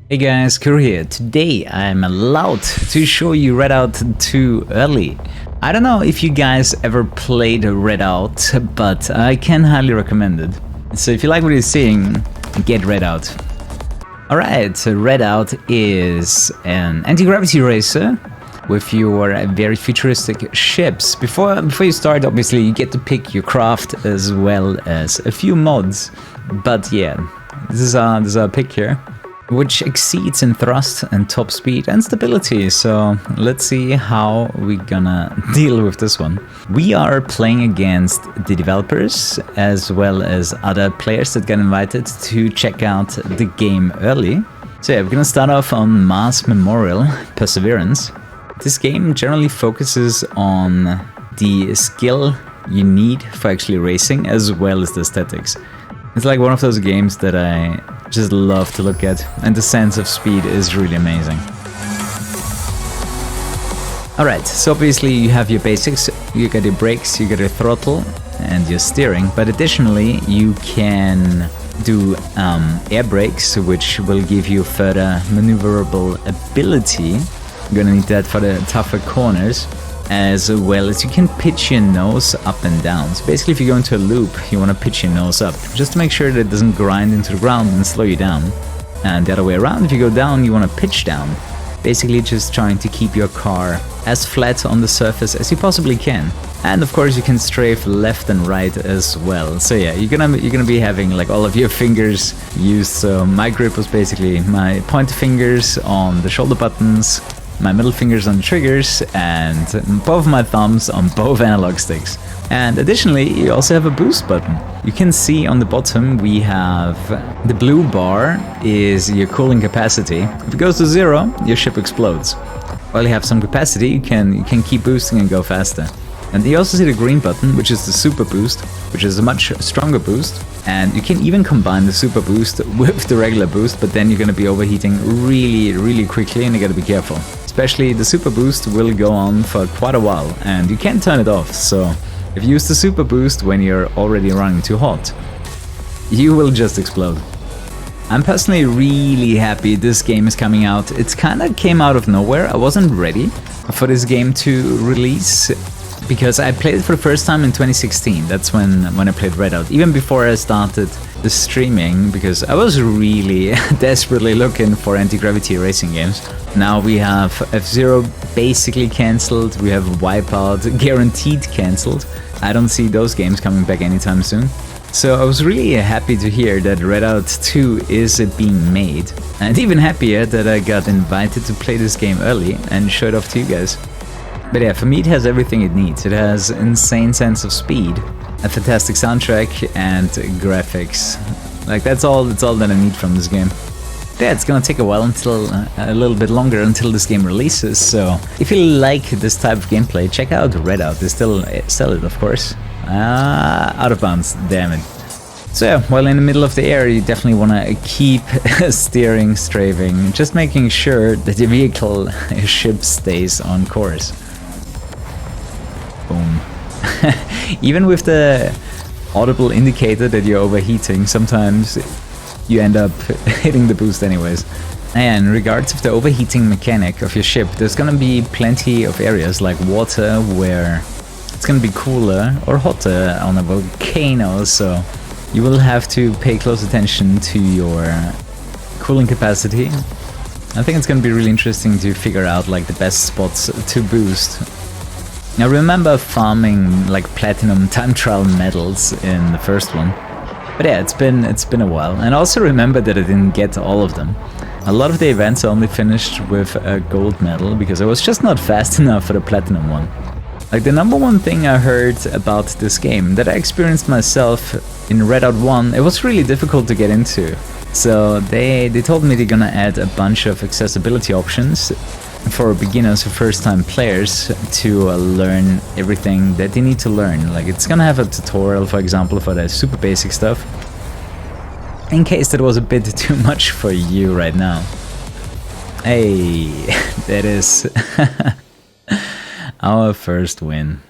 Hey guys, Kuru here. Today I'm allowed to show you Redout 2 early. I don't know if you guys ever played Redout, but I can highly recommend it. So if you like what you're seeing, get Redout. Alright, so Redout is an anti-gravity racer with your very futuristic ships. Before you start, obviously you get to pick your craft as well as a few mods. But yeah, this is our pick here, which exceeds in thrust and top speed and stability. So let's see how we're gonna deal with this one. We are playing against the developers as well as other players that got invited to check out the game early. So yeah, we're gonna start off on Mars Memorial Perseverance. This game generally focuses on the skill you need for actually racing as well as the aesthetics. It's like one of those games that I just love to look at, and the sense of speed is really amazing. Alright, so obviously you have your basics, you got your brakes, you got your throttle and your steering, but additionally you can do air brakes, which will give you further maneuverable ability. You're gonna need that for the tougher corners, as well as you can pitch your nose up and down. So basically if you go into a loop, you want to pitch your nose up, just to make sure that it doesn't grind into the ground and slow you down. And the other way around, if you go down, you want to pitch down. Basically just trying to keep your car as flat on the surface as you possibly can. And of course you can strafe left and right as well. So yeah, you're gonna be having like all of your fingers used. So my grip was basically my pointer fingers on the shoulder buttons, my middle fingers on the triggers, and both my thumbs on both analog sticks. And additionally, you also have a boost button. You can see on the bottom we have the blue bar is your cooling capacity. If it goes to 0, your ship explodes. While you have some capacity, you can keep boosting and go faster. And you also see the green button, which is the super boost, which is a much stronger boost. And you can even combine the super boost with the regular boost, but then you're going to be overheating really quickly, and you got to be careful. Especially the super boost will go on for quite a while, and you can't turn it off. So if you use the super boost when you're already running too hot, you will just explode. I'm personally really happy this game is coming out. It kind of came out of nowhere. I wasn't ready for this game to release, because I played it for the first time in 2016. That's when I played Redout, even before I started the streaming, because I was really desperately looking for anti-gravity racing games. Now we have F-Zero basically cancelled, we have Wipeout guaranteed cancelled. I don't see those games coming back anytime soon. So I was really happy to hear that Redout 2 is being made, and even happier that I got invited to play this game early and show it off to you guys. But yeah, for me it has everything it needs. It has insane sense of speed, a fantastic soundtrack, and graphics. Like that's all that I need from this game. Yeah, it's gonna take a while until a little bit longer until this game releases. So if you like this type of gameplay, check out Redout. They still sell it, of course. Out of bounds, damn it. So yeah, while in the middle of the air, you definitely want to keep steering, strafing, just making sure that your vehicle, your ship, stays on course. Boom. Even with the audible indicator that you're overheating, sometimes you end up hitting the boost anyways. And in regards of the overheating mechanic of your ship, there's gonna be plenty of areas like water where it's gonna be cooler or hotter on a volcano, so you will have to pay close attention to your cooling capacity. I think it's gonna be really interesting to figure out like the best spots to boost. Now remember farming like platinum time trial medals in the first one. But yeah, it's been a while. And also remember that I didn't get all of them. A lot of the events I only finished with a gold medal because I was just not fast enough for the platinum one. Like the number one thing I heard about this game that I experienced myself in Redout 1, it was really difficult to get into. So they told me they're gonna add a bunch of accessibility options for beginners or first-time players to learn everything that they need to learn. Like it's gonna have a tutorial, for example, for the super basic stuff, in case that was a bit too much for you right now. Hey, that is our first win.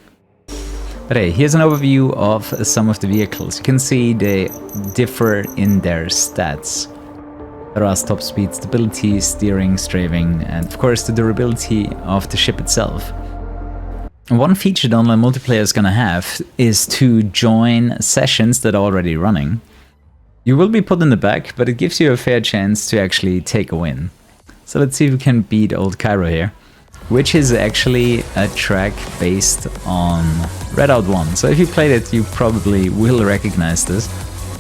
But hey, here's an overview of some of the vehicles. You can see they differ in their stats. There are top speed, stability, steering, strafing, and of course the durability of the ship itself. One feature the online multiplayer is gonna have is to join sessions that are already running. You will be put in the back, but it gives you a fair chance to actually take a win. So let's see if we can beat old Cairo here, which is actually a track based on Redout 1. So if you played it, you probably will recognize this.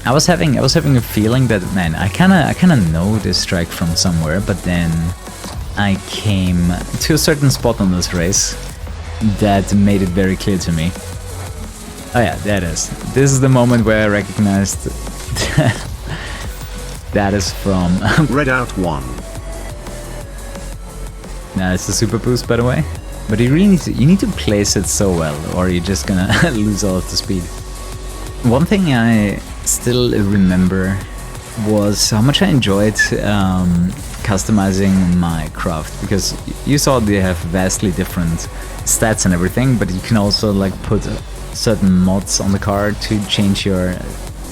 I was having a feeling that, man, I kinda know this track from somewhere, but then I came to a certain spot on this race that made it very clear to me. Oh yeah, there it is. This is the moment where I recognized that is from Redout 1. Now it's a super boost, by the way. But you really need to place it so well, or you're just gonna lose all of the speed. One thing I still remember was how much I enjoyed customizing my craft, because you saw they have vastly different stats and everything, but you can also like put certain mods on the car to change your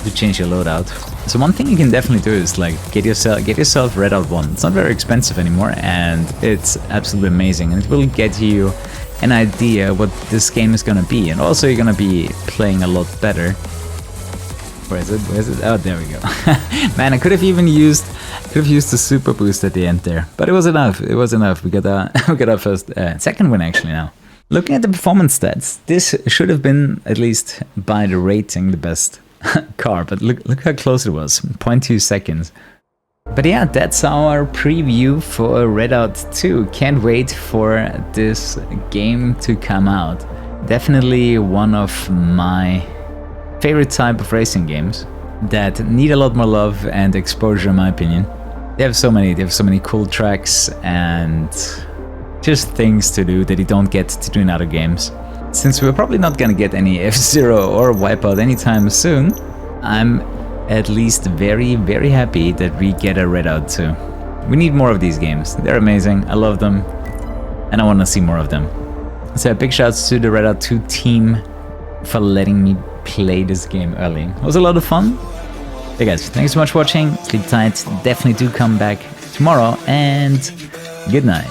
loadout. So one thing you can definitely do is like get yourself Redout 1. It's not very expensive anymore, and it's absolutely amazing, and it will get you an idea what this game is gonna be, and also you're gonna be playing a lot better. Where is it? Oh, there we go. Man, I could have used the super boost at the end there, but it was enough. It was enough. We got our second win actually now. Looking at the performance stats, this should have been, at least by the rating, the best car, but look how close it was, 0.2 seconds. But yeah, that's our preview for Redout 2. Can't wait for this game to come out. Definitely one of my favorite type of racing games that need a lot more love and exposure, in my opinion. They have so many cool tracks and just things to do that you don't get to do in other games. Since we're probably not gonna get any F-Zero or Wipeout anytime soon, I'm at least very, very happy that we get a Redout 2. We need more of these games. They're amazing, I love them, and I want to see more of them. So big shouts to the Redout 2 team for letting me play this game early. It was a lot of fun. Hey guys, thanks so much for watching, sleep tight, definitely do come back tomorrow, and good night.